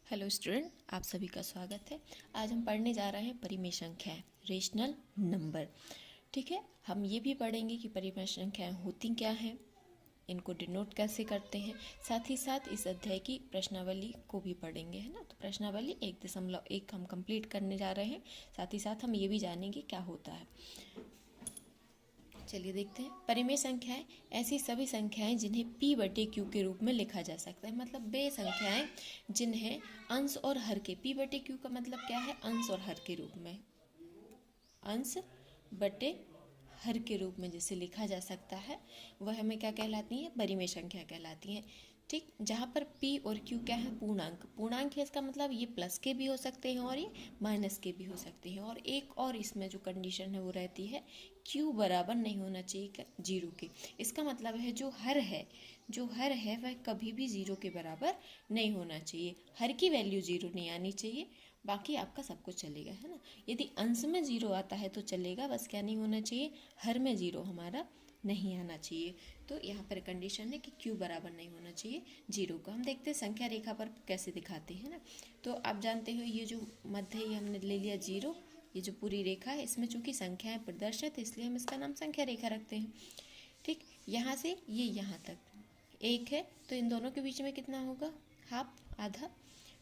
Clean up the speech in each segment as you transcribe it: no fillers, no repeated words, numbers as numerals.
Hello student, आप सभी का स्वागत है। आज हम पढ़ने जा रहे हैं परिमेय संख्याएं, रेशनल नंबर। ठीक है, हम ये भी पढ़ेंगे कि परिमेय संख्याएं होती क्या हैं, इनको डिनोट कैसे करते हैं। साथ ही साथ इस अध्याय की प्रश्नावली को भी पढ़ेंगे, है ना। तो प्रश्नावली 1.1 हम कंप्लीट करने जा रहे हैं। साथ ही साथ हम ये भी जानेंगे क्या होता है। चलिए देखते हैं। परिमेय संख्याएं ऐसी सभी संख्याएं जिन्हें p/q के रूप में लिखा जा सकता है, मतलब वे संख्याएं जिन्हें अंश और हर के, p/q का मतलब क्या है, अंश और हर के रूप में, अंश बटे हर के रूप में जैसे लिखा जा सकता है, वह हमें क्या कहलाती है, परिमेय संख्या कहलाती हैं। ठीक, जहाँ पर p और q क्या है, पूर्णांक। पूर्णांक है इसका मतलब ये प्लस के भी हो सकते हैं और ये माइनस के भी हो सकते हैं। और एक और इसमें जो कंडीशन है वो रहती है, q बराबर नहीं होना चाहिए जीरो के। इसका मतलब है जो हर है वह कभी भी जीरो के बराबर नहीं होना चाहिए। हर की वैल्यू जीरो नहीं आनी चाहिए, बाकी आपका सब कुछ चलेगा, है ना। यदि अंश में जीरो आता है तो चलेगा, बस क्या नहीं होना चाहिए, हर में जीरो हमारा नहीं आना चाहिए। तो यहाँ पर कंडीशन है कि q बराबर नहीं होना चाहिए जीरो का। हम देखते हैं संख्या रेखा पर कैसे दिखाते हैं ना। तो आप जानते हो ये जो मध्य ही हमने ले लिया जीरो, ये जो पूरी रेखा है इसमें चूंकि संख्याएं प्रदर्शित है इसलिए हम इसका नाम संख्या रेखा रखते हैं। ठीक, यहाँ से ये यहाँ तक एक है तो इन दोनों के बीच में कितना होगा, हाफ, आधा।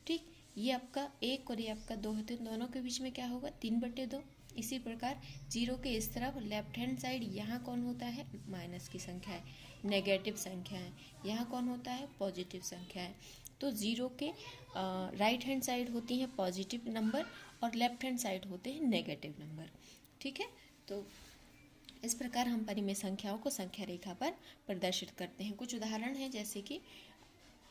ठीक, ये आपका एक और ये आपका दो है तो इन दोनों के बीच में क्या होगा, 3/2। इसी प्रकार जीरो के इस तरफ लेफ्ट हैंड साइड यहाँ कौन होता है, माइनस की संख्या है, नेगेटिव संख्या है। यहाँ कौन होता है, पॉजिटिव संख्या है। तो जीरो के राइट हैंड साइड होती हैं पॉजिटिव नंबर और लेफ्ट हैंड साइड होते हैं नेगेटिव नंबर। ठीक है, तो इस प्रकार हम परिमेय संख्याओं को संख्या रेखा पर प्रदर्शित करते हैं। कुछ उदाहरण हैं, जैसे कि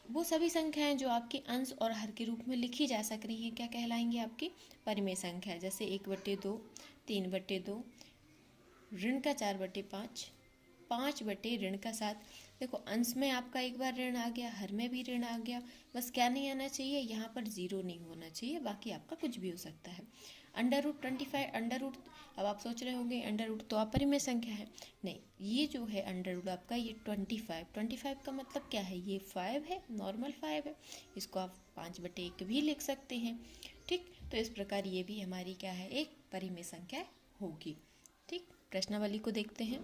वो सभी संख्याएं जो आपके अंश और हर के रूप में लिखी जा सक रही हैं क्या कहलाएंगी, आपकी परिमेय संख्या। जैसे 1/2, 3/2, ऋण का 4/5, 5/7। देखो अंश में आपका एक बार ऋण आ गया, हर में भी ऋण आ गया, बस क्या नहीं आना चाहिए, यहाँ पर जीरो नहीं होना चाहिए, बाकी आपका कुछ भी हो सकता है। √25, √ अब आप सोच रहे होंगे √ तो अपरिमेय संख्या है। नहीं, ये जो है √ आपका ये 25 का मतलब क्या है, ये 5 है, नॉर्मल 5 है। इसको आप 5/1 भी लिख सकते हैं। ठीक, तो इस प्रकार ये भी हमारी क्या है, एक परिमेय संख्या होगी। ठीक, प्रश्नावली को देखते हैं।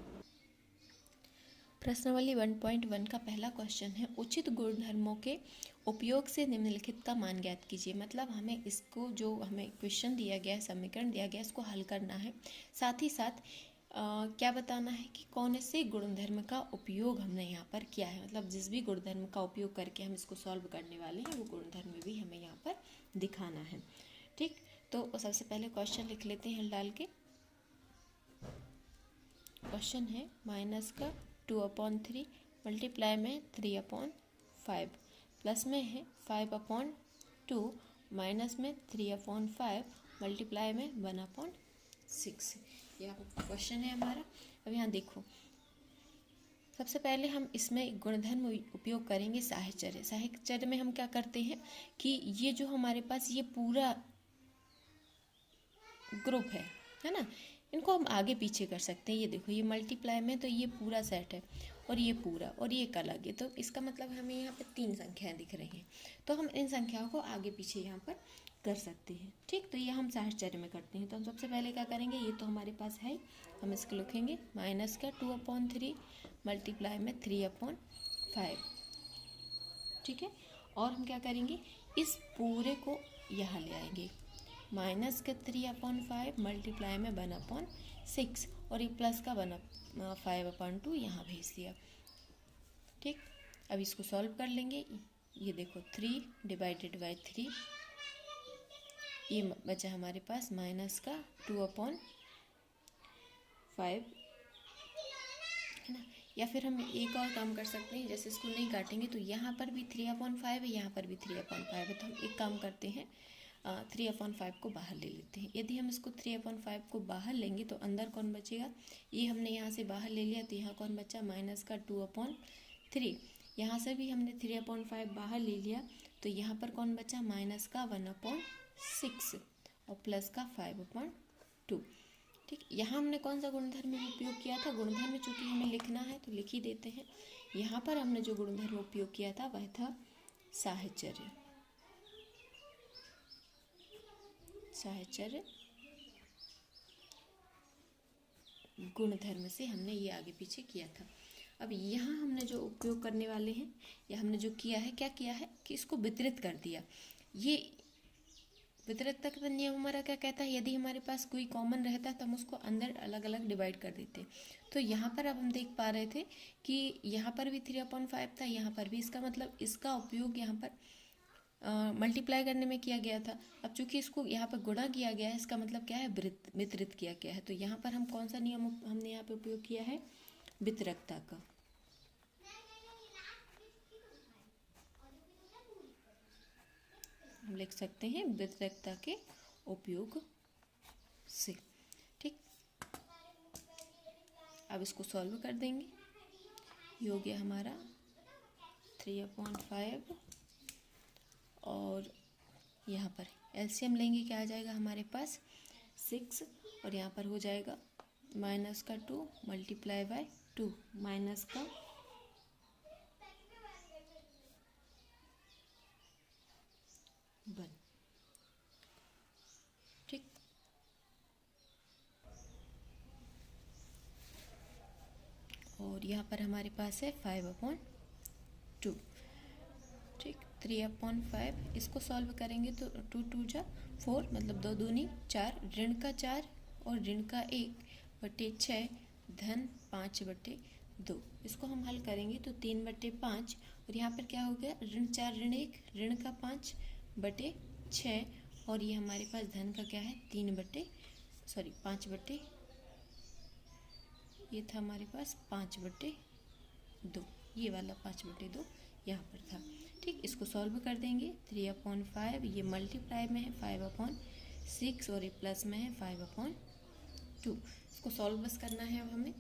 प्रश्नावली 1.1 का पहला क्वेश्चन है, उचित गुणधर्मों के उपयोग से निम्नलिखित का मान ज्ञात कीजिए। मतलब हमें इसको, जो हमें क्वेश्चन दिया गया है, समीकरण दिया गया है, इसको हल करना है। साथ ही साथ क्या बताना है कि कौन से गुणधर्म का उपयोग हमने यहाँ पर किया है। मतलब जिस भी गुणधर्म का उपयोग करके हम इसको सॉल्व करने वाले हैं वो गुणधर्म भी हमें यहाँ पर दिखाना है। ठीक, तो सबसे पहले क्वेश्चन लिख लेते हैं डाल के। क्वेश्चन है माइनस का 2/3 मल्टीप्लाई में 3/5, प्लस में है 5/2 माइनस में 3/5 मल्टीप्लाई में 1/6। यह क्वेश्चन है हमारा। अब यहाँ देखो, सबसे पहले हम इसमें गुणधर्म उपयोग करेंगे साहचर्य। साहचर्य में हम क्या करते हैं कि ये जो हमारे पास ये पूरा ग्रुप है ना, इनको हम आगे पीछे कर सकते हैं। ये देखो, ये मल्टीप्लाई में तो ये पूरा सेट है और ये पूरा और ये एक अलग है, तो इसका मतलब हमें यहाँ पे 3 संख्याएं दिख रही हैं, तो हम इन संख्याओं को आगे पीछे यहाँ पर कर सकते हैं। ठीक, तो ये हम साहचर्य में करते हैं। तो हम सबसे पहले क्या करेंगे, ये तो हमारे पास है, हम इसको लिखेंगे माइनस का 2/3 मल्टीप्लाई में 3/5। ठीक है, और हम क्या करेंगे, इस पूरे को यहाँ ले आएंगे, माइनस का 3/5 मल्टीप्लाई में 1/6 और ये प्लस का 5/2 यहाँ भेज दिया। ठीक, अब इसको सॉल्व कर लेंगे। ये देखो 3/3, ये बचा हमारे पास माइनस का 2/5, है ना। या फिर हम एक और काम कर सकते हैं, जैसे इसको नहीं काटेंगे तो यहाँ पर भी 3/5 है, यहाँ पर भी 3/5 है, तो हम एक काम करते हैं, 3/5 को बाहर ले लेते हैं। यदि हम इसको 3/5 को बाहर लेंगे तो अंदर कौन बचेगा, ये हमने यहाँ से बाहर ले लिया तो यहाँ कौन बचा, माइनस का 2/3। यहाँ से भी हमने 3/5 बाहर ले लिया तो यहाँ पर कौन बचा, माइनस का 1/6 और प्लस का 5/2। ठीक, यहाँ हमने कौन सा गुणधर्म उपयोग किया था, गुणधर्म चूंकि हमें लिखना है तो लिख ही देते हैं। यहाँ पर हमने जो गुणधर्म उपयोग किया था वह था साहचर्य। साहचर्य गुणधर्म से हमने ये आगे पीछे किया था। अब यहाँ हमने जो उपयोग करने वाले हैं या हमने जो किया है, क्या किया है कि इसको वितरित कर दिया। ये वितरित का नियम हमारा क्या कहता है, यदि हमारे पास कोई कॉमन रहता है तो हम उसको अंदर अलग अलग डिवाइड कर देते। तो यहाँ पर अब हम देख पा रहे थे कि यहाँ पर भी 3/5 था, यहाँ पर भी। इसका मतलब इसका उपयोग यहाँ पर मल्टीप्लाई करने में किया गया था। अब चूंकि इसको यहाँ पर गुणा किया गया है, इसका मतलब क्या है, वितरित किया गया है। तो यहाँ पर हम कौन सा नियम हमने यहाँ पे उपयोग किया है, वितरकता का। हम लिख सकते हैं वितरकता के उपयोग से। ठीक, अब इसको सॉल्व कर देंगे। ये हो गया हमारा 3/5 और यहाँ पर एलसीएम लेंगे, क्या आ जाएगा हमारे पास 6 और यहाँ पर हो जाएगा -2 मल्टीप्लाई बाय 2 -1। ठीक, और यहाँ पर हमारे पास है 5/2। ठीक, 3/5 इसको सॉल्व करेंगे तो 2 2 जा 4 मतलब 2 दूनी 4, ऋण का 4 और ऋण का 1/6 धन 5/2। इसको हम हल करेंगे तो 3/5 और यहाँ पर क्या हो गया, ऋण 4 ऋण 1 ऋण का 5/6 और ये हमारे पास धन का क्या है 5/, ये था हमारे पास 5/2, ये वाला 5/2 यहाँ पर था। ठीक, इसको सॉल्व कर देंगे। 3/5 ये मल्टीप्लाई में है 5/6 और ये प्लस में है 5/2। इसको सॉल्व बस करना है अब हमें।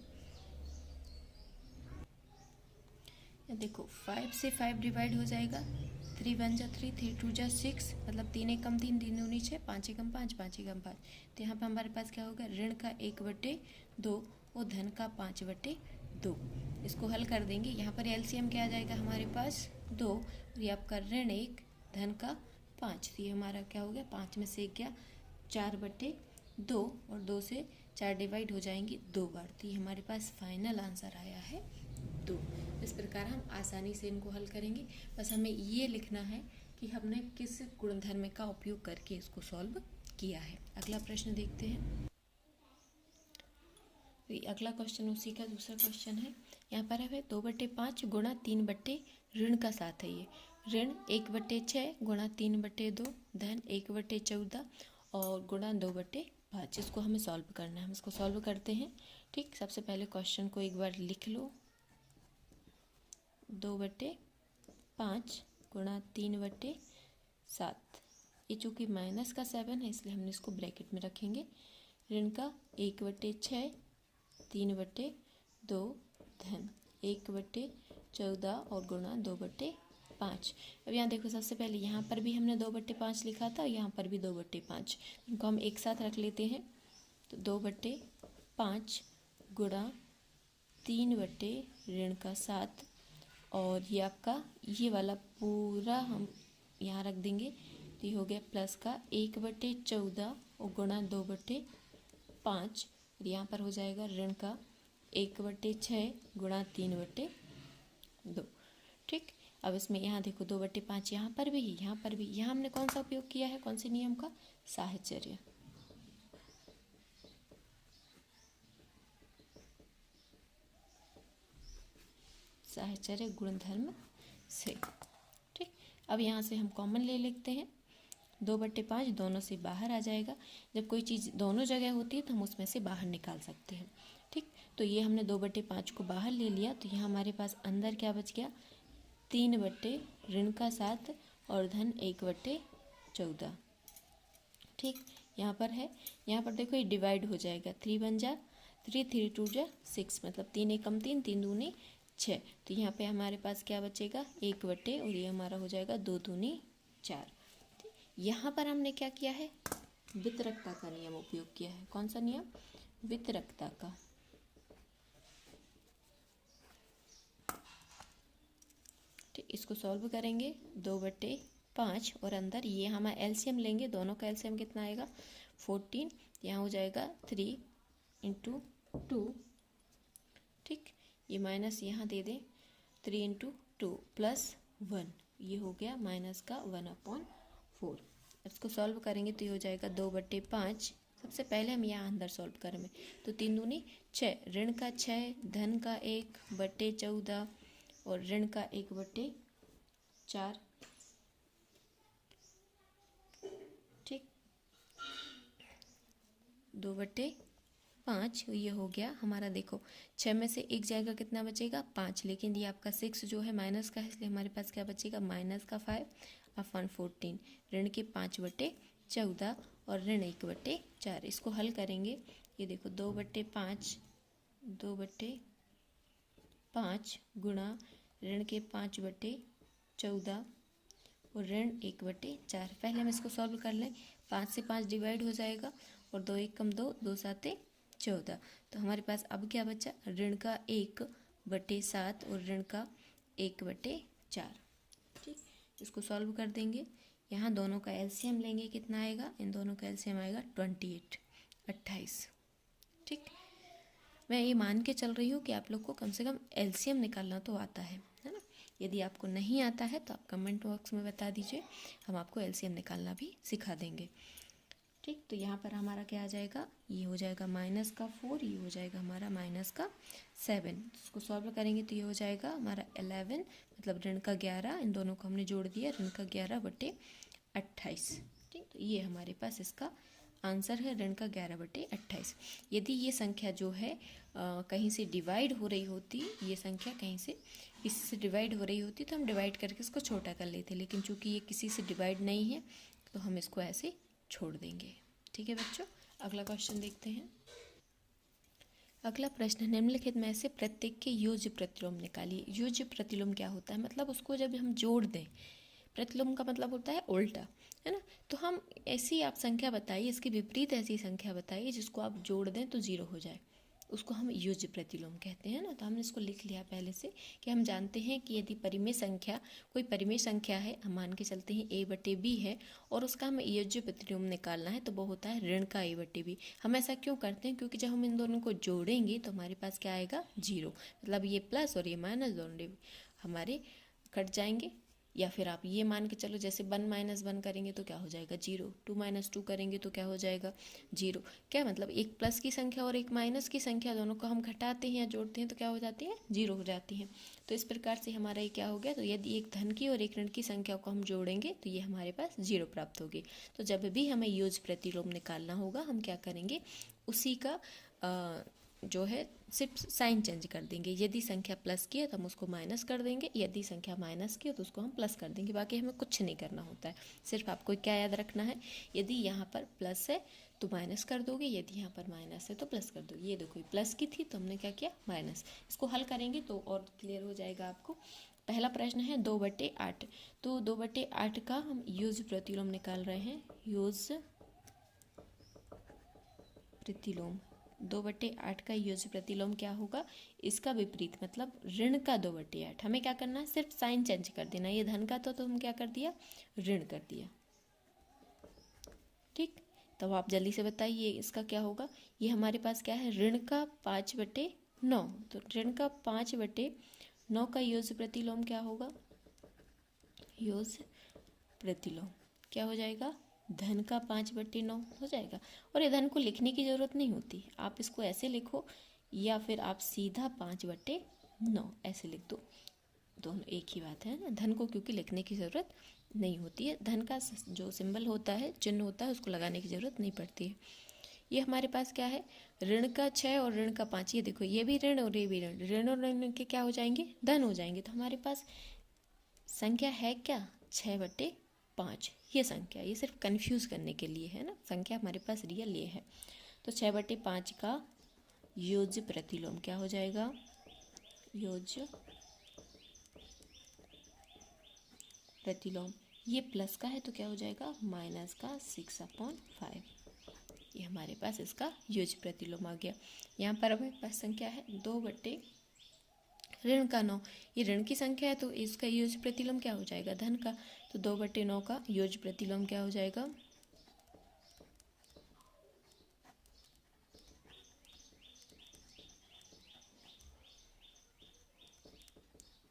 देखो 5 से 5 डिवाइड हो जाएगा, 3 1 जा 3 3 2 जा 6 मतलब 3 1 कम 3 3 दूनी 6 5 1 5 5 1 5। तो यहाँ पर हमारे पास क्या होगा, ऋण का 1/2 और धन का 5/2। इसको हल कर देंगे। यहाँ पर एलसीएम क्या आ जाएगा हमारे पास 2 और ये आपका ऋण 1 धन का 5। तो ये हमारा क्या हो गया, 5 में से क्या 4/2 और 2 से 4 डिवाइड हो जाएंगी 2 बार। तो ये हमारे पास फाइनल आंसर आया है 2। इस प्रकार हम आसानी से इनको हल करेंगे। बस हमें ये लिखना है कि हमने किस गुणधर्म का उपयोग करके इसको सॉल्व किया है। अगला प्रश्न देखते हैं। तो अगला क्वेश्चन उसी का दूसरा क्वेश्चन है। यहाँ पर है 2/5 गुणा 3 ऋण का 7 है। ये ऋण 1/6 गुणा 3/2 धन 1/14 और गुणा 2/5। इसको हमें सॉल्व करना है। हम इसको सॉल्व करते हैं। ठीक, सबसे पहले क्वेश्चन को एक बार लिख लो। 2/5 गुणा 3/7, ये चूँकि माइनस का 7 है इसलिए हमने इसको ब्रैकेट में रखेंगे। ऋण का 1/6 3/2 धन 1/14 और गुणा 2/5। अब यहाँ देखो, सबसे पहले यहाँ पर भी हमने 2/5 लिखा था, यहाँ पर भी 2/5। इनको हम एक साथ रख लेते हैं। तो 2/5 गुणा 3 ऋण का 7 और ये आपका ये वाला पूरा हम यहाँ रख देंगे। तो ये हो गया प्लस का 1/14 और गुणा 2/5। यहाँ पर हो जाएगा ऋण का 1/6 गुणा 3/2। ठीक, अब इसमें यहाँ देखो 2/5 यहाँ पर भी, यहाँ पर भी। यहाँ हमने कौन सा उपयोग किया है, कौन से नियम का, साहचर्य। साहचर्य गुणधर्म से। ठीक, अब यहाँ से हम कॉमन ले लेते हैं। 2/5 दोनों से बाहर आ जाएगा। जब कोई चीज़ दोनों जगह होती है तो हम उसमें से बाहर निकाल सकते हैं। ठीक, तो ये हमने 2/5 को बाहर ले लिया। तो यहाँ हमारे पास अंदर क्या बच गया, 3/7 और धन 1/14। ठीक, यहाँ पर है, यहाँ पर देखो ये डिवाइड हो जाएगा। 3 1 जा 3 3 2 जा 6 मतलब 3 1 कम 3 3 दूनी 6। तो यहाँ पे हमारे पास क्या बचेगा, 1/, और ये हमारा हो जाएगा 2 दूनी 4। यहाँ पर हमने क्या किया है, वितरकता का नियम उपयोग किया है। कौन सा नियम, वितरकता का। ठीक, इसको सॉल्व करेंगे। 2/5 5 और अंदर ये हम एलसीएम लेंगे, दोनों का एलसीएम कितना आएगा 14, यहाँ हो जाएगा 3 × 2, ठीक, ये माइनस यहाँ दे दें 3 × 2 + 1, ये हो गया माइनस का 1/4। इसको सॉल्व करेंगे तो ये हो जाएगा 2/5। सबसे पहले हम यहाँ अंदर सॉल्व करेंगे तो 3 दूनी 6, ऋण का 6, धन का 1/14 और ऋण का 1/4, ठीक, 2/5 ये हो गया हमारा। देखो 6 में से एक जाएगा कितना बचेगा 5, लेकिन ये आपका 6 जो है माइनस का है, इसलिए हमारे पास क्या बचेगा माइनस का 5/14, ऋण के 5/14 और ऋण 1/4। इसको हल करेंगे, ये देखो 2/5 गुणा ऋण के 5/14 और ऋण 1/4। पहले हम इसको सॉल्व कर लें, 5 से 5 डिवाइड हो जाएगा और 2 1 = 2, 2 7 = 14। तो हमारे पास अब क्या बचा, ऋण का 1/7 और ऋण का 1/4, ठीक। इसको सॉल्व कर देंगे, यहाँ दोनों का एलसीएम लेंगे, कितना आएगा, इन दोनों का एलसीएम आएगा 28, ठीक। मैं ये मान के चल रही हूँ कि आप लोग को कम से कम एलसीएम निकालना तो आता है ना। यदि आपको नहीं आता है तो आप कमेंट बॉक्स में बता दीजिए, हम आपको एलसीएम निकालना भी सिखा देंगे, ठीक। तो यहाँ पर हमारा क्या आ जाएगा, ये हो जाएगा -4, ये हो जाएगा हमारा -7। इसको सॉल्व करेंगे तो ये हो जाएगा हमारा 11, मतलब ऋण का 11, इन दोनों को हमने जोड़ दिया, ऋण का 11/28, ठीक। तो ये हमारे पास इसका आंसर है, ऋण का 11/28। यदि ये संख्या जो है कहीं से डिवाइड हो रही होती, ये संख्या कहीं से इससे डिवाइड हो रही होती तो हम डिवाइड करके इसको छोटा कर लेते, लेकिन चूंकि ये किसी से डिवाइड नहीं है तो हम इसको ऐसे छोड़ देंगे, ठीक है बच्चों। अगला क्वेश्चन देखते हैं। अगला प्रश्न, निम्नलिखित में से प्रत्येक के योज्य प्रतिलोम निकालिए। योज्य प्रतिलोम क्या होता है, मतलब उसको जब हम जोड़ दें, प्रतिलोम का मतलब होता है उल्टा, है ना। तो हम ऐसी आप संख्या बताइए, इसके विपरीत ऐसी संख्या बताइए जिसको आप जोड़ दें तो 0 हो जाए, उसको हम योज्य प्रतिलोम कहते हैं ना। तो हमने इसको लिख लिया पहले से कि हम जानते हैं कि यदि परिमेय संख्या, कोई परिमेय संख्या है, हम मान के चलते हैं a/b है और उसका हमें योज्य प्रतिलोम निकालना है तो वो होता है ऋण का a/b। हम ऐसा क्यों करते हैं, क्योंकि जब हम इन दोनों को जोड़ेंगे तो हमारे पास क्या आएगा 0, मतलब ये प्लस और ये माइनस दोनों हमारे कट जाएंगे। या फिर आप ये मान के चलो, जैसे 1 - 1 करेंगे तो क्या हो जाएगा 0, 2 - 2 करेंगे तो क्या हो जाएगा 0। क्या मतलब, एक प्लस की संख्या और एक माइनस की संख्या दोनों को हम घटाते हैं या जोड़ते हैं तो क्या हो जाती है 0 हो जाती है। तो इस प्रकार से हमारा ये क्या हो गया, तो यदि एक धन की और एक ऋण की संख्या को हम जोड़ेंगे तो ये हमारे पास 0 प्राप्त होगी। तो जब भी हमें योज्य प्रतिलोम निकालना होगा हम क्या करेंगे, उसी का जो है सिर्फ साइन चेंज कर देंगे। यदि संख्या प्लस की है तो हम उसको माइनस कर देंगे, यदि संख्या माइनस की है तो उसको हम प्लस कर देंगे। बाकी हमें कुछ नहीं करना होता है, सिर्फ आपको क्या याद रखना है, यदि यहाँ पर प्लस है तो माइनस कर दोगे, यदि यहाँ पर माइनस है तो प्लस कर दोगे। ये देखो प्लस की थी तो हमने क्या किया माइनस। इसको हल करेंगे तो और क्लियर हो जाएगा आपको। पहला प्रश्न है 2/8, तो 2/8 का हम योज्य प्रतिलोम निकाल रहे हैं। योज्य प्रतिलोम 2/8 का योज्य प्रतिलोम क्या होगा, इसका विपरीत, मतलब ऋण का 2/8। हमें क्या करना है, सिर्फ साइन चेंज कर देना। ये धन का तो हम क्या कर दिया, ऋण कर दिया, ठीक। तब आप जल्दी से बताइए इसका क्या होगा। ये हमारे पास क्या है, ऋण का 5/9, तो ऋण का 5/9 का योज्य प्रतिलोम क्या होगा, योज्य प्रतिलोम क्या हो जाएगा, धन का 5/9 हो जाएगा। और ये धन को लिखने की ज़रूरत नहीं होती, आप इसको ऐसे लिखो या फिर आप सीधा 5/9 ऐसे लिख दो, दोनों एक ही बात है ना। धन को क्योंकि लिखने की ज़रूरत नहीं होती है, धन का जो सिंबल होता है, चिन्ह होता है, उसको लगाने की ज़रूरत नहीं पड़ती है। ये हमारे पास क्या है, ऋण का 6 और ऋण का 5। ये देखो ये भी ऋण और ये भी ऋण, ऋण और ऋण के क्या हो जाएंगे, धन हो जाएंगे। तो हमारे पास संख्या है क्या 6/5। ये संख्या, ये सिर्फ कंफ्यूज करने के लिए है ना, संख्या हमारे पास रियल ये है। तो 6/5 का योज्य प्रतिलोम क्या हो जाएगा, योज्य प्रतिलोम, ये प्लस का है तो क्या हो जाएगा माइनस का 6/5। ये हमारे पास इसका योज्य प्रतिलोम आ गया। यहाँ पर हमारे पास संख्या है 2/8, ऋण का 9, ये ऋण की संख्या है तो इसका योज्य प्रतिलोम क्या हो जाएगा, धन का। तो 2/9 का योज्य प्रतिलोम क्या हो जाएगा,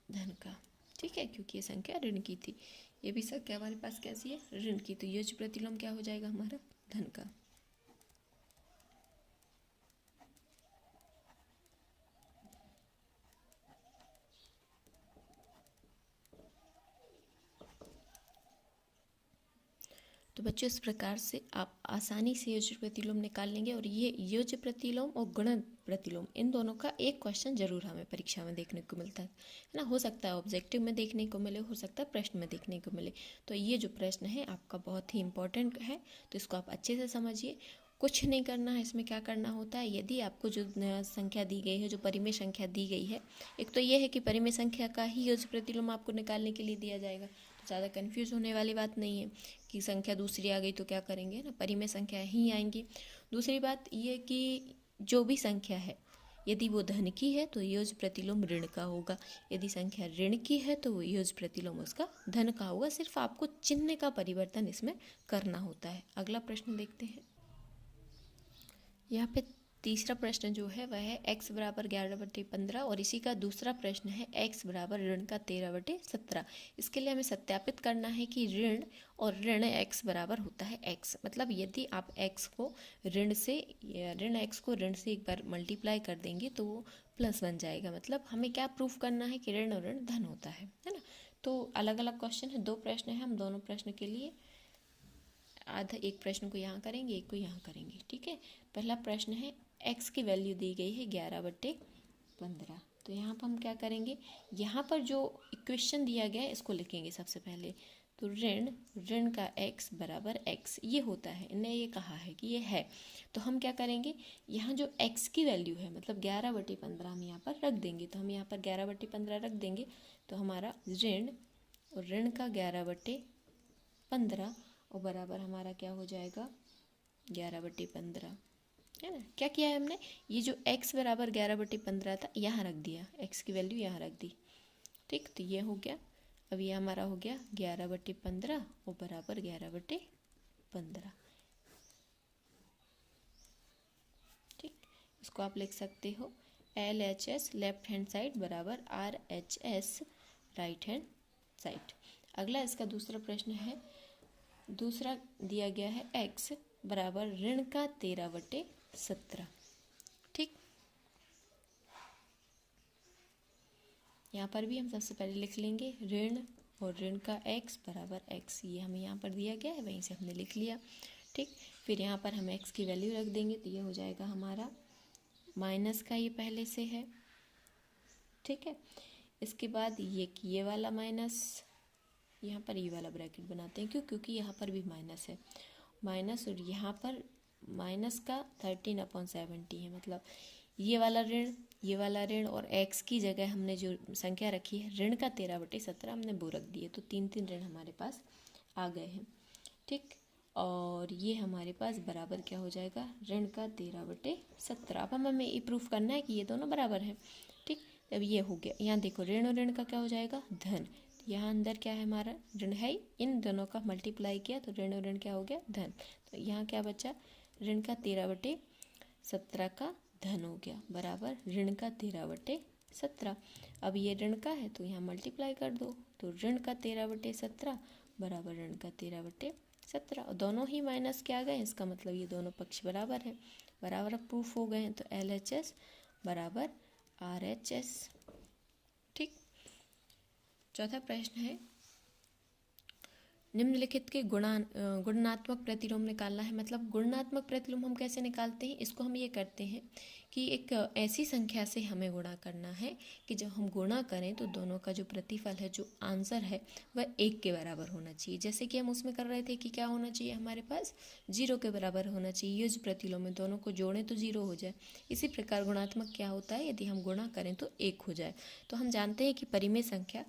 धन का। ठीक है, क्योंकि ये संख्या ऋण की थी, ये भी संख्या हमारे पास कैसी है, ऋण की, तो योज्य प्रतिलोम क्या हो जाएगा हमारा, धन का। तो बच्चों इस प्रकार से आप आसानी से योज्य प्रतिलोम निकाल लेंगे। और ये योज्य प्रतिलोम और गुणन प्रतिलोम इन दोनों का एक क्वेश्चन जरूर हमें परीक्षा में देखने को मिलता है ना। हो सकता है ऑब्जेक्टिव में देखने को मिले, हो सकता है प्रश्न में देखने को मिले। तो ये जो प्रश्न है आपका बहुत ही इंपॉर्टेंट है, तो इसको आप अच्छे से समझिए। कुछ नहीं करना है इसमें, क्या करना होता है, यदि आपको जो संख्या दी गई है, जो परिमेय संख्या दी गई है, एक तो ये है कि परिमेय संख्या का ही योज्य प्रतिलोम आपको निकालने के लिए दिया जाएगा, तो ज़्यादा कन्फ्यूज होने वाली बात नहीं है कि संख्या दूसरी आ गई तो क्या करेंगे ना, परिमेय संख्या ही आएंगी। दूसरी बात ये कि जो भी संख्या है यदि वो धन की है तो योज्य प्रतिलोम ऋण का होगा, यदि संख्या ऋण की है तो वो योज्य प्रतिलोम उसका धन का होगा। सिर्फ आपको चिन्ह का परिवर्तन इसमें करना होता है। अगला प्रश्न देखते हैं। यहाँ पे तीसरा प्रश्न जो है वह है x बराबर 11/15 और इसी का दूसरा प्रश्न है x बराबर ऋण का 13/17। इसके लिए हमें सत्यापित करना है कि ऋण और ऋण x बराबर होता है x। मतलब यदि आप x को ऋण से एक बार मल्टीप्लाई कर देंगे तो वो प्लस बन जाएगा। मतलब हमें क्या प्रूफ करना है कि ऋण और ऋण धन होता है ना। तो अलग अलग क्वेश्चन है, 2 प्रश्न है, हम दोनों प्रश्न के लिए आधा, एक प्रश्न को यहाँ करेंगे, एक को यहाँ करेंगे। ठीक है, पहला प्रश्न है x की वैल्यू दी गई है 11/15। तो यहाँ पर हम क्या करेंगे, यहाँ पर जो इक्वेशन दिया गया है इसको लिखेंगे सबसे पहले। तो ऋण का x बराबर x ये होता है, इन्हें ये कहा है कि ये है। तो हम क्या करेंगे, यहाँ जो x की वैल्यू है मतलब 11/15 हम यहाँ पर रख देंगे। तो हम यहाँ पर 11/15 रख देंगे तो हमारा ऋण का 11/15 और बराबर हमारा क्या हो जाएगा 11/15, है ना। क्या किया है हमने, ये जो x बराबर 11/15 था यहाँ रख दिया, x की वैल्यू यहाँ रख दी। ठीक, तो ये हो गया। अब ये हमारा हो गया 11/15 और बराबर 11/15। ठीक, इसको आप लिख सकते हो LHS लेफ्ट हैंड साइड बराबर RHS राइट हैंड साइड। अगला इसका दूसरा प्रश्न है, दूसरा दिया गया है x बराबर ऋण का 13/17। ठीक, यहाँ पर भी हम सबसे पहले लिख लेंगे ऋण और ऋण का x बराबर x, ये हमें यहाँ पर दिया गया है, वहीं से हमने लिख लिया। ठीक, फिर यहाँ पर हम x की वैल्यू रख देंगे तो ये हो जाएगा हमारा माइनस का, ये पहले से है। ठीक है, इसके बाद ये वाला माइनस, यहाँ पर ये वाला ब्रैकेट बनाते हैं, क्योंकि यहाँ पर भी माइनस है, माइनस, और यहाँ पर माइनस का 13/70 है। मतलब ये वाला ऋण और x की जगह हमने जो संख्या रखी है ऋण का 13/17 हमने वो रख दिए, तो 3 ऋण हमारे पास आ गए हैं। ठीक, और ये हमारे पास बराबर क्या हो जाएगा ऋण का 13/17। अब हमें ये प्रूफ करना है कि ये दोनों बराबर हैं। ठीक, अब ये हो गया, यहाँ देखो ऋण और ऋण का क्या हो जाएगा धन, यहाँ अंदर क्या है हमारा ऋण है, इन दोनों का मल्टीप्लाई किया तो ऋण और ऋण क्या हो गया धन। तो यहाँ क्या बचा, ऋण का 13/17 का धन हो गया बराबर ऋण का 13/17। अब ये ऋण का है तो यहाँ मल्टीप्लाई कर दो, तो ऋण का 13/17 बराबर ऋण का 13/17, और दोनों ही माइनस के आ गए, इसका मतलब ये दोनों पक्ष बराबर है, बराबर प्रूफ हो गए हैं। तो LHS बराबर RHS। ठीक, चौथा प्रश्न है निम्नलिखित के गुणात्मक प्रतिलोम निकालना है। मतलब गुणात्मक प्रतिलोम हम कैसे निकालते हैं, इसको हम ये करते हैं कि एक ऐसी संख्या से हमें गुणा करना है कि जब हम गुणा करें तो दोनों का जो प्रतिफल है, जो आंसर है, वह 1 के बराबर होना चाहिए। जैसे कि हम उसमें कर रहे थे कि क्या होना चाहिए हमारे पास 0 के बराबर होना चाहिए। योज्य प्रतिलोम में दोनों को जोड़ें तो 0 हो जाए। इसी प्रकार गुणात्मक क्या होता है, यदि हम गुणा करें तो 1 हो जाए। तो हम जानते हैं कि परिमेय संख्या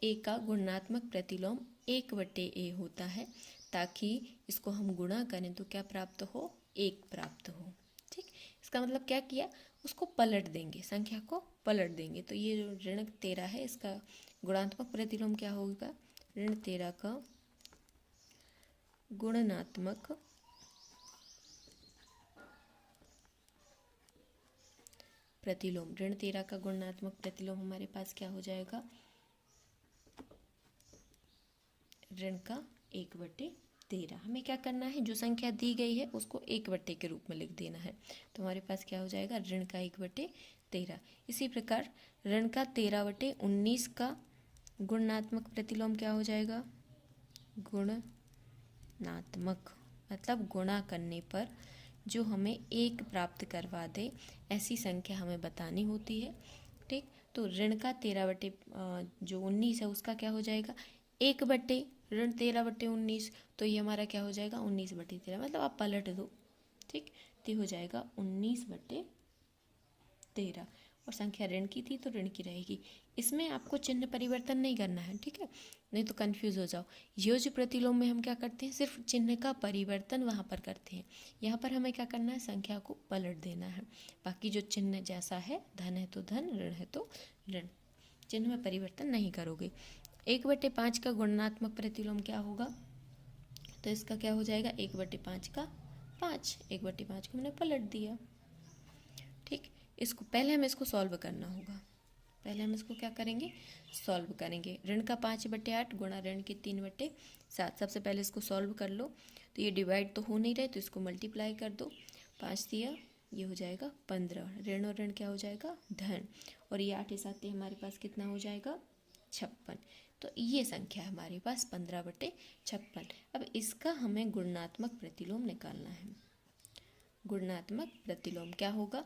a का गुणात्मक प्रतिलोम 1/a होता है, ताकि इसको हम गुणा करें तो क्या प्राप्त हो 1 प्राप्त हो। ठीक, इसका मतलब क्या किया, उसको पलट देंगे, संख्या को पलट देंगे। तो ये जो ऋण 13 है इसका गुणात्मक प्रतिलोम क्या होगा? ऋण 13 का गुणनात्मक प्रतिलोम, ऋण 13 का गुणात्मक प्रतिलोम हमारे पास क्या हो जाएगा? ऋण का 1/13। हमें क्या करना है, जो संख्या दी गई है उसको 1/, के रूप में लिख देना है। तो हमारे पास क्या हो जाएगा? ऋण का 1/13। इसी प्रकार ऋण का 13/19 का गुणात्मक प्रतिलोम क्या हो जाएगा? गुणात्मक मतलब गुणा करने पर जो हमें 1 प्राप्त करवा दे ऐसी संख्या हमें बतानी होती है। ठीक, तो ऋण का 13 जो 19 है उसका क्या हो जाएगा? 1/, ऋण 13/19, तो ये हमारा क्या हो जाएगा? 19/13। मतलब आप पलट दो। ठीक, तो हो जाएगा 19/13। और संख्या ऋण की थी तो ऋण की रहेगी। इसमें आपको चिन्ह परिवर्तन नहीं करना है, ठीक है, नहीं तो कंफ्यूज हो जाओ। योज्य प्रतिलोम में हम क्या करते हैं? सिर्फ चिन्ह का परिवर्तन वहाँ पर करते हैं। यहाँ पर हमें क्या करना है? संख्या को पलट देना है। बाकी जो चिन्ह जैसा है, धन है तो धन, ऋण है तो ऋण, चिन्ह में परिवर्तन नहीं करोगे। 1/5 का गुणात्मक प्रतिलोम क्या होगा? तो इसका क्या हो जाएगा? 1/5 का 5, 1/5 को हमने पलट दिया। ठीक, इसको पहले हमें इसको सॉल्व करना होगा। पहले हम इसको क्या करेंगे? सॉल्व करेंगे। ऋण का 5/8 गुणा ऋण के 3/7। सबसे पहले इसको सॉल्व कर लो। तो ये डिवाइड तो हो नहीं रहे, तो इसको मल्टीप्लाई कर दो। 5 दिया, ये हो जाएगा 15। ऋण और ऋण क्या हो जाएगा? धन। और ये 8 7 हमारे पास कितना हो जाएगा? 56। तो ये संख्या है हमारे पास 15/56। अब इसका हमें गुणात्मक प्रतिलोम निकालना है। गुणात्मक प्रतिलोम क्या होगा?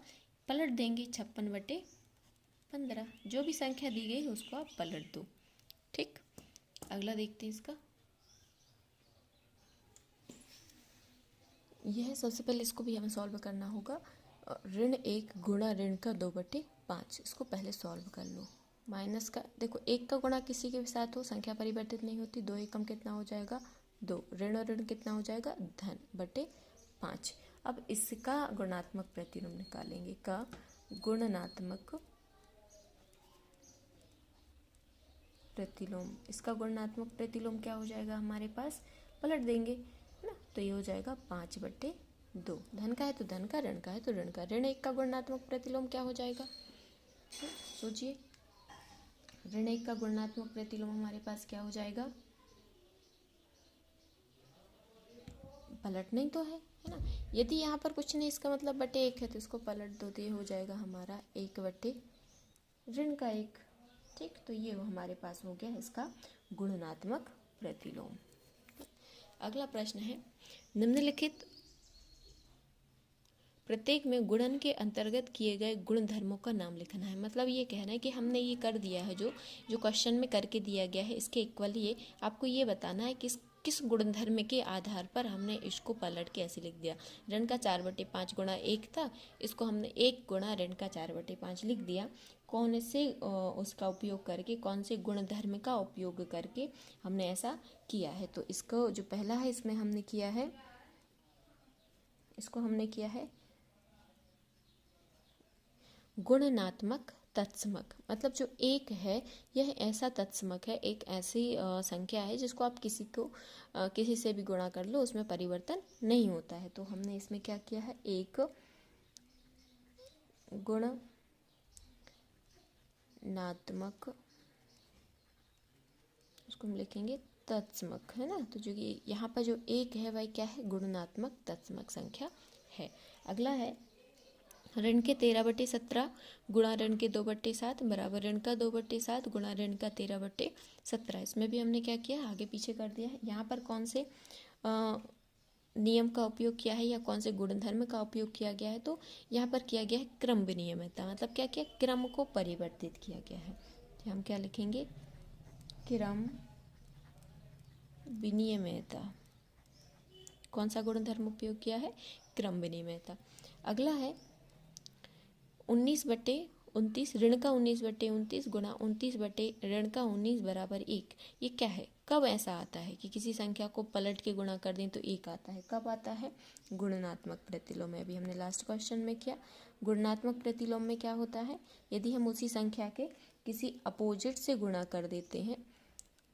पलट देंगे 56/15। जो भी संख्या दी गई उसको आप पलट दो। ठीक, अगला देखते हैं इसका। यह सबसे पहले इसको भी हमें सॉल्व करना होगा। ऋण 1 गुणा ऋण का 2/5, इसको पहले सॉल्व कर लो। माइनस का देखो, 1 का गुणा किसी के भी साथ हो संख्या परिवर्तित नहीं होती। 2 एकम कितना हो जाएगा? 2। ऋण और ऋण कितना हो जाएगा? धन बटे 5। अब इसका गुणात्मक प्रतिलोम निकालेंगे। का गुणात्मक प्रतिलोम, इसका गुणात्मक प्रतिलोम क्या हो जाएगा हमारे पास? पलट देंगे, है ना। तो ये हो जाएगा 5/2। धन का है तो धन का, ऋण का है तो ऋण का। ऋण 1 का गुणात्मक प्रतिलोम क्या हो जाएगा? सोचिए, ऋण 1 का गुणात्मक प्रतिलोम हमारे पास क्या हो जाएगा? पलटना ही तो है ना। यदि यहाँ पर कुछ नहीं, इसका मतलब बटे 1 है, तो इसको पलट दो, तो ये हो जाएगा हमारा 1/ऋण का 1। ठीक, तो ये हमारे पास हो गया इसका गुणात्मक प्रतिलोम। अगला प्रश्न है, निम्नलिखित प्रत्येक में गुणन के अंतर्गत किए गए गुण धर्मों का नाम लिखना है। मतलब ये कहना है कि हमने ये कर दिया है, जो क्वेश्चन में करके दिया गया है, इसके इक्वल ये आपको ये बताना है कि किस गुणधर्म के आधार पर हमने इसको पलट के ऐसे लिख दिया। ऋण का 4/5 गुणा 1 था, इसको हमने 1 गुणा ऋण का 4/5 लिख दिया। कौन से उसका उपयोग करके, कौन से गुणधर्म का उपयोग करके हमने ऐसा किया है? तो इसको जो पहला है इसमें हमने किया है, इसको हमने किया है गुणनात्मक तत्समक। मतलब जो 1 है यह ऐसा तत्समक है, एक ऐसी संख्या है जिसको आप किसी से भी गुणा कर लो, उसमें परिवर्तन नहीं होता है। तो हमने इसमें क्या किया है? एक गुणनात्मक, उसको हम लिखेंगे तत्समक, है ना। तो जो ये यहाँ पर जो 1 है वह क्या है? गुणनात्मक तत्समक संख्या है। अगला है ऋण के 13/17 गुणा ऋण के 2/7 बराबर ऋण का 2/7 गुणा ऋण का 13/17। इसमें भी हमने क्या किया? आगे पीछे कर दिया है। यहाँ पर कौन से नियम का उपयोग किया है या कौन से गुणधर्म का उपयोग किया गया है? तो यहाँ पर किया गया है क्रम विनियमितता। मतलब क्या किया? क्रम को परिवर्तित किया गया है। तो हम क्या लिखेंगे? क्रम विनियमितता। कौन सा गुणधर्म उपयोग किया है? क्रम विनियमितता। अगला है 19/19 29 ऋण का 19/29 गुणा 29/-19 बराबर 1। ये क्या है? कब ऐसा आता है कि किसी संख्या को पलट के गुणा कर दें तो 1 आता है? कब आता है? गुणनात्मक प्रतिलोम में। अभी हमने लास्ट क्वेश्चन में किया। गुणनात्मक प्रतिलोम में क्या होता है? यदि हम उसी संख्या के किसी अपोजिट से गुणा कर देते हैं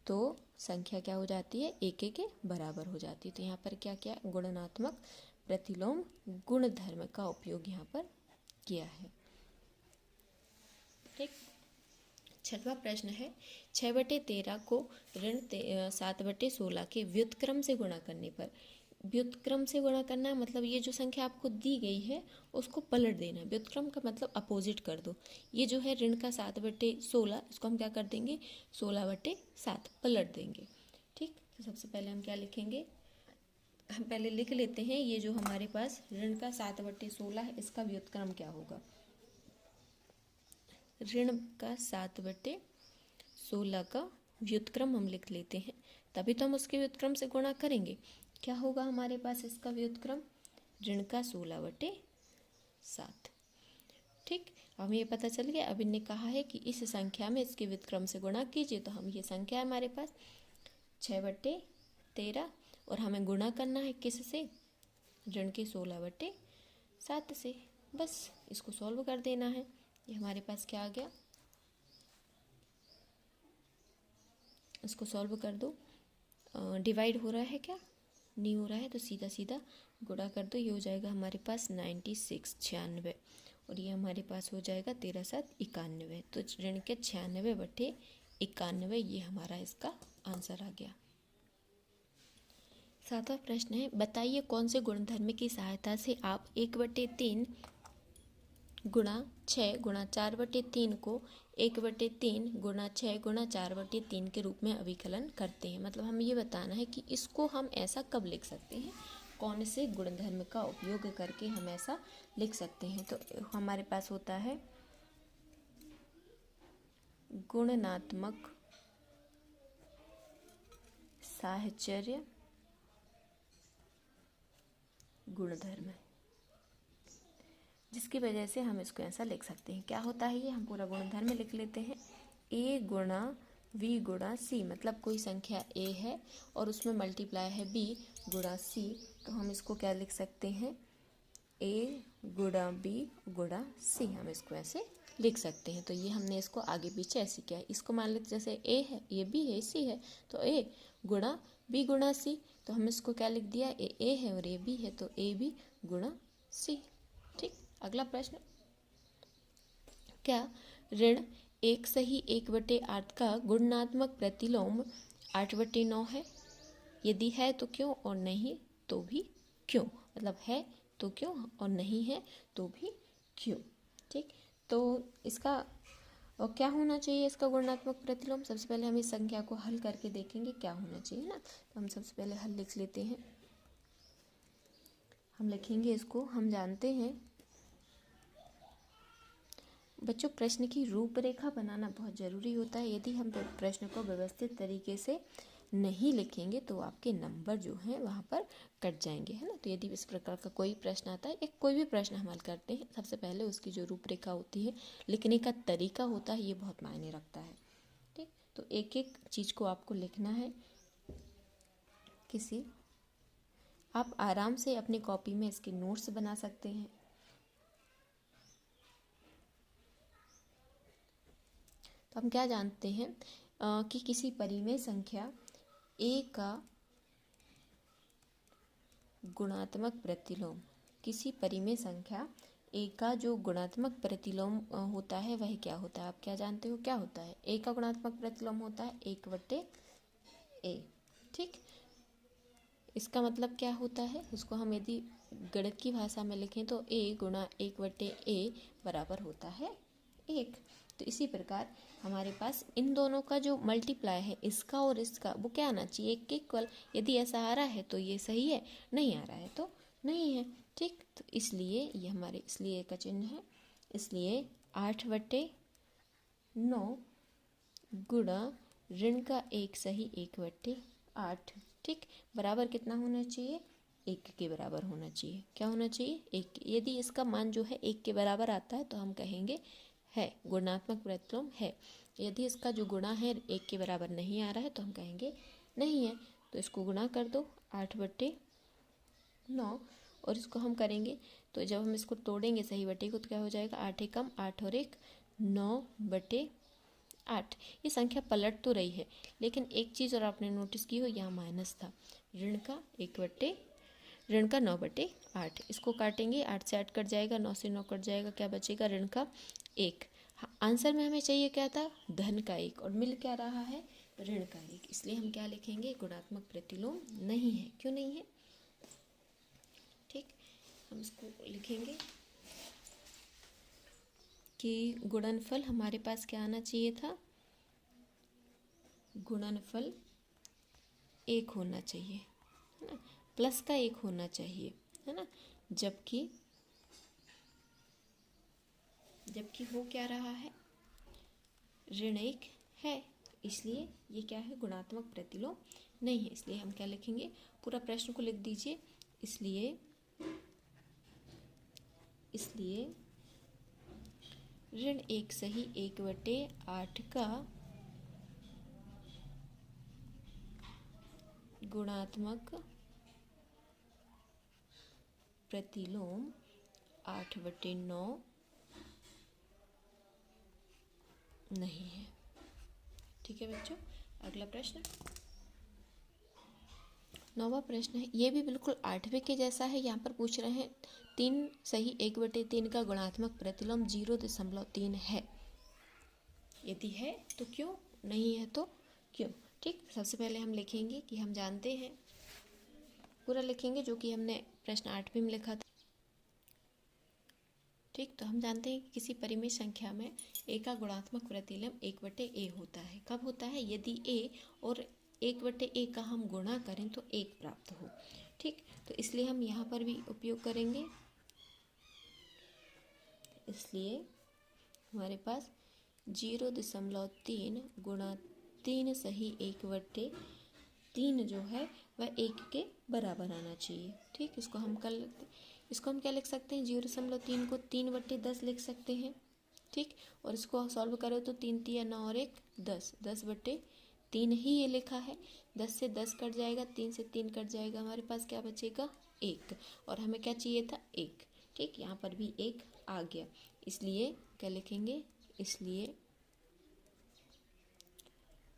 तो संख्या क्या हो जाती है? 1 के बराबर हो जाती है। तो यहाँ पर क्या क्या? गुणनात्मक प्रतिलोम गुणधर्म का उपयोग यहाँ पर किया है। ठीक। 6वां प्रश्न है 6/13 को ऋण 7/16 के व्युत्क्रम से गुणा करने पर। व्युत्क्रम से गुणा करना मतलब ये जो संख्या आपको दी गई है उसको पलट देना है। व्युत्क्रम का मतलब अपोजिट कर दो। ये जो है ऋण का 7/16, इसको हम क्या कर देंगे? 16/7 पलट देंगे। ठीक। तो सबसे पहले हम क्या लिखेंगे? हम पहले लिख लेते हैं ये जो हमारे पास ऋण का 7/16 है इसका व्युत्क्रम क्या होगा। ऋण का 7/16 का व्युत्क्रम हम लिख लेते हैं, तभी तो हम उसके व्युत्क्रम से गुणा करेंगे। क्या होगा हमारे पास इसका व्युत्क्रम? ऋण का 16/7। ठीक। हमें ये पता चल गया। अब इन्हें कहा है कि इस संख्या में इसके व्युत्क्रम से गुणा कीजिए, तो हम ये संख्या है हमारे पास 6/13 और हमें गुणा करना है किससे? ऋण के 16/7 से। बस इसको सॉल्व कर देना है। ये हमारे पास क्या आ गया? इसको सॉल्व कर दो। डिवाइड हो रहा है क्या? नहीं हो रहा है, तो सीधा सीधा गुणा कर दो। ये हो जाएगा हमारे पास 96 96 और ये हमारे पास हो जाएगा 13×7 91। तो ऋण के 96/91 ये हमारा इसका आंसर आ गया। 7वां प्रश्न है बताइए कौन से गुणधर्म की सहायता से आप 1/3 गुणा 6 गुणा 4/3 को 1/3 गुणा 6 गुणा 4/3 के रूप में अभिकलन करते हैं। मतलब हमें ये बताना है कि इसको हम ऐसा कब लिख सकते हैं, कौन से गुणधर्म का उपयोग करके हम ऐसा लिख सकते हैं। तो हमारे पास होता है गुणनात्मक साहचर्य गुणधर्म, जिसकी वजह से हम इसको ऐसा लिख सकते हैं। क्या होता है ये? हम पूरा गुणधर्म लिख लेते हैं। a गुणा v गुणा c, मतलब कोई संख्या a है और उसमें मल्टीप्लाई है b गुणा c, तो हम इसको क्या लिख सकते हैं? a गुणा b गुणा c, हम इसको ऐसे लिख सकते हैं। तो ये हमने इसको आगे पीछे ऐसे किया है। इसको मान लेते जैसे a है, ये b है, c है, तो a गुणा b गुणा c, तो हम इसको क्या लिख दिया? a है और a b है, तो a b गुणा c। ठीक। अगला प्रश्न, क्या ऋण 1 सही 1/8 का गुणात्मक प्रतिलोम 8/9 है? यदि है तो क्यों और नहीं तो भी क्यों? मतलब है तो क्यों और नहीं है तो भी क्यों? ठीक। तो इसका और क्या होना चाहिए इसका गुणात्मक प्रतिलोम? सबसे पहले हम इस संख्या को हल करके देखेंगे क्या होना चाहिए ना। तो हम सबसे पहले हल लिख लेते हैं। हम लिखेंगे इसको, हम जानते हैं बच्चों प्रश्न की रूपरेखा बनाना बहुत ज़रूरी होता है। यदि हम प्रश्न को व्यवस्थित तरीके से नहीं लिखेंगे तो आपके नंबर जो हैं वहाँ पर कट जाएंगे, है ना। तो यदि इस प्रकार का कोई प्रश्न आता है, एक कोई भी प्रश्न हम हल करते हैं, सबसे पहले उसकी जो रूपरेखा होती है, लिखने का तरीका होता है, ये बहुत मायने रखता है। ठीक। तो एक एक चीज़ को आपको लिखना है। आप आराम से अपनी कॉपी में इसके नोट्स बना सकते हैं। तो हम क्या जानते हैं कि किसी परिमेय संख्या a का गुणात्मक प्रतिलोम, किसी परिमेय संख्या a का जो गुणात्मक प्रतिलोम होता है वह क्या होता है? आप क्या जानते हो क्या होता है? a का गुणात्मक प्रतिलोम होता है 1/a। ठीक। इसका मतलब क्या होता है? उसको हम यदि गणित की भाषा में लिखें तो a गुणा 1/a बराबर होता है 1। तो इसी प्रकार हमारे पास इन दोनों का जो मल्टीप्लाई है, इसका और इसका, वो क्या आना चाहिए? 1 के इक्वल। यदि ऐसा आ रहा है तो ये सही है, नहीं आ रहा है तो नहीं है। ठीक। तो इसलिए ये हमारे इसलिए का चिन्ह है। इसलिए 8/9 गुणा ऋण का 1 सही 1/8। ठीक। बराबर कितना होना चाहिए? 1 के बराबर होना चाहिए। क्या होना चाहिए? 1। यदि इसका मान जो है 1 के बराबर आता है तो हम कहेंगे है, गुणात्मक प्रतिलोम है। यदि इसका जो गुणा है 1 के बराबर नहीं आ रहा है तो हम कहेंगे नहीं है। तो इसको गुणा कर दो 8/9 और इसको हम करेंगे तो जब हम इसको तोड़ेंगे सही बटे को तो क्या हो जाएगा, 8 एकम 8 और 1 9/8। ये संख्या पलट तो रही है लेकिन एक चीज़ और आपने नोटिस की हो, यहाँ माइनस था, ऋण का 9/8। इसको काटेंगे, 8 से 8 कट जाएगा, 9 से 9 कट जाएगा, क्या बचेगा, ऋण का 1। आंसर में हमें चाहिए क्या था, धन का 1 और मिल क्या रहा है, ऋण का 1। इसलिए हम क्या लिखेंगे, गुणात्मक प्रतिलोम नहीं है। क्यों नहीं है, ठीक, हम इसको लिखेंगे कि गुणनफल हमारे पास क्या आना चाहिए था, गुणनफल 1 होना चाहिए, है ना, प्लस का 1 होना चाहिए, है ना, जबकि हो क्या रहा है, ऋण 1 है। इसलिए ये क्या है, गुणात्मक प्रतिलोम नहीं है। इसलिए हम क्या लिखेंगे, पूरा प्रश्न को लिख दीजिए। इसलिए ऋण 1 सही 1/8 का गुणात्मक प्रतिलोम 8/9 नहीं है। ठीक है बच्चों, अगला प्रश्न 9वां प्रश्न है, ये भी बिल्कुल 8वें के जैसा है। यहाँ पर पूछ रहे हैं 3 सही 1/3 का गुणात्मक प्रतिलोम 0.3 है। यदि है तो क्यों, नहीं है तो क्यों। ठीक, सबसे पहले हम लिखेंगे कि हम जानते हैं, पूरा लिखेंगे जो कि हमने प्रश्न 8वें में लिखा था। ठीक, तो हम जानते हैं कि किसी परिमेय संख्या में a का गुणात्मक प्रतिलोम 1/a होता है। कब होता है, यदि a और 1/a का हम गुणा करें तो 1 प्राप्त हो। ठीक, तो इसलिए हम यहाँ पर भी उपयोग करेंगे। इसलिए हमारे पास 0.3 गुणा 3 सही 1/3 जो है वह 1 के बराबर आना चाहिए। ठीक, इसको हम क्या लिख सकते हैं, 0.3 को 3/10 लिख सकते हैं। ठीक, और इसको सॉल्व करो तो 3 3 9 और 1 10, 10/3 ही ये लिखा है। 10 से 10 कट जाएगा, 3 से 3 कट जाएगा, हमारे पास क्या बचेगा, 1। और हमें क्या चाहिए था, 1। ठीक, यहाँ पर भी 1 आ गया। इसलिए क्या लिखेंगे, इसलिए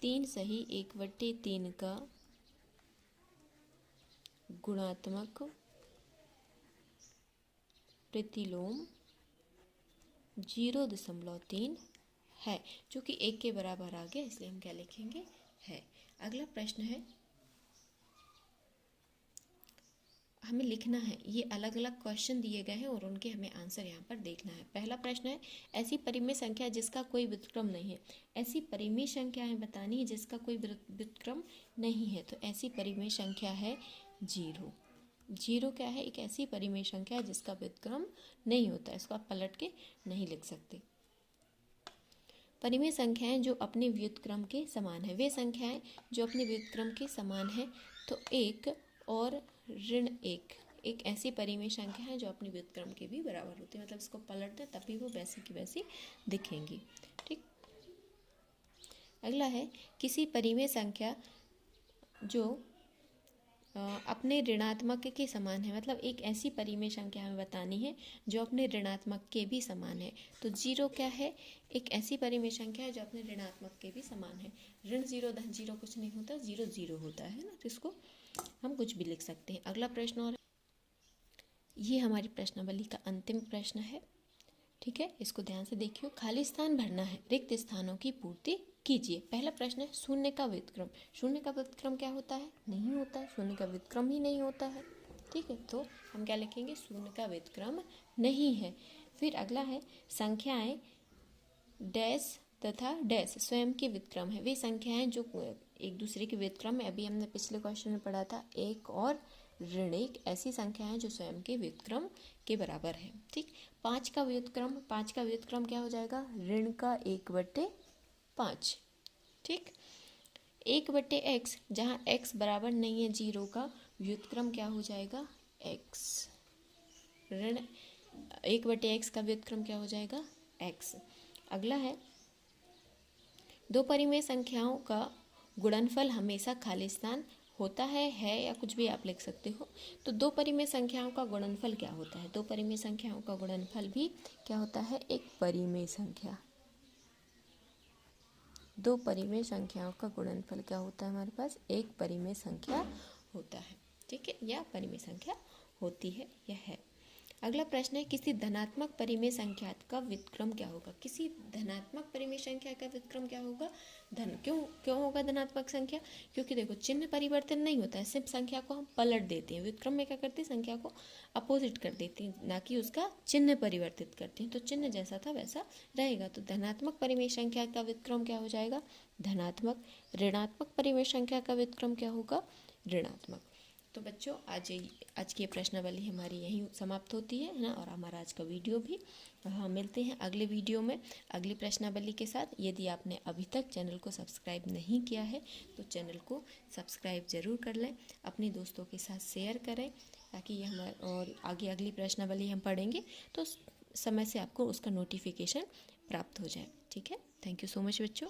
3 सही 1/3 का गुणात्मक प्रतिलोम 0.3 है, जो कि 1 के बराबर आ गया। इसलिए हम क्या लिखेंगे, है। अगला प्रश्न है, हमें लिखना है, ये अलग अलग क्वेश्चन दिए गए हैं और उनके हमें आंसर यहाँ पर देखना है। पहला प्रश्न है, ऐसी परिमेय संख्या जिसका कोई व्युत्क्रम नहीं है। ऐसी परिमेय संख्याएं बतानी है जिसका कोई व्युत्क्रम नहीं है। तो ऐसी परिमेय संख्या है 0। 0 क्या है, एक ऐसी परिमेय संख्या है जिसका व्युत्क्रम नहीं होता। इसको आप पलट के नहीं लिख सकते। परिमेय संख्याएं जो अपने व्युत्क्रम के समान है, वे संख्याएं जो अपने व्युत्क्रम के समान है। तो 1 और ऋण 1 एक ऐसी परिमेय संख्या है जो अपने व्युत्क्रम के भी बराबर होती है। मतलब इसको पलट दें तभी वो वैसी की वैसी दिखेंगी। ठीक, अगला है, किसी परिमेय संख्या जो अपने ऋणात्मक के समान है। मतलब एक ऐसी परिमेय संख्या हमें बतानी है जो अपने ऋणात्मक के भी समान है। तो 0 क्या है, एक ऐसी परिमेय संख्या है जो अपने ऋणात्मक के भी समान है। ऋण 0 धन 0 कुछ नहीं होता, 0 0 होता है ना, तो इसको हम कुछ भी लिख सकते हैं। अगला प्रश्न, और ये हमारी प्रश्नावली का अंतिम प्रश्न है। ठीक है, इसको ध्यान से देखियो। खाली स्थान भरना है, रिक्त स्थानों की पूर्ति कीजिए। पहला प्रश्न है, शून्य का व्युत्क्रम। शून्य का व्युत्क्रम क्या होता है, नहीं होता है, शून्य का व्युत्क्रम ही नहीं होता है। ठीक है, तो हम क्या लिखेंगे, शून्य का व्युत्क्रम नहीं है। फिर अगला है, संख्याएं डैश तथा डैश स्वयं के व्युत्क्रम है। वे संख्याएं जो एक दूसरे के व्युत्क्रम है, अभी हमने पिछले क्वेश्चन में पढ़ा था, 1 और ऋण 1 ऐसी संख्याएं जो स्वयं के व्युत्क्रम के बराबर है। ठीक, 5 का व्युत्क्रम क्या हो जाएगा, ऋण का 1/5। ठीक, 1/x, जहाँ x बराबर नहीं है 0 का, व्युत्क्रम क्या हो जाएगा, x। ऋण 1/x का व्युत्क्रम क्या हो जाएगा, x। अगला है, दो परिमेय संख्याओं का गुणनफल हमेशा खाली स्थान होता है या कुछ भी आप लिख सकते हो। तो दो परिमेय संख्याओं का गुणनफल क्या होता है? दो परिमेय संख्याओं का गुणनफल भी क्या होता है? एक परिमेय संख्या। दो परिमेय संख्याओं का गुणनफल क्या होता है हमारे पास? एक परिमेय संख्या होता है, ठीक है, या परिमेय संख्या होती है, यह है। अगला प्रश्न है, किसी धनात्मक परिमेय संख्या का व्युत्क्रम क्या होगा? किसी धनात्मक परिमेय संख्या का व्युत्क्रम क्या होगा? क्यों होगा धनात्मक संख्या? क्योंकि देखो चिन्ह परिवर्तन नहीं होता है, सिर्फ संख्या को हम पलट देते हैं। व्युत्क्रम में क्या करते हैं? संख्या को अपोजिट कर देते हैं, ना कि उसका चिन्ह परिवर्तित करते हैं। तो चिन्ह जैसा था वैसा रहेगा। तो धनात्मक परिमेय संख्या का व्युत्क्रम क्या हो जाएगा? धनात्मक। ऋणात्मक परिमेय संख्या का व्युत्क्रम क्या होगा? ऋणात्मक। तो बच्चों आज की प्रश्नावली हमारी यहीं समाप्त होती है ना, और हमारा आज का वीडियो भी। हम मिलते हैं अगले वीडियो में अगली प्रश्नावली के साथ। यदि आपने अभी तक चैनल को सब्सक्राइब नहीं किया है तो चैनल को सब्सक्राइब ज़रूर कर लें, अपने दोस्तों के साथ शेयर करें, ताकि ये हमारे और आगे अगली प्रश्नावली हम पढ़ेंगे तो समय से आपको उसका नोटिफिकेशन प्राप्त हो जाए। ठीक है, थैंक यू सो मच बच्चों।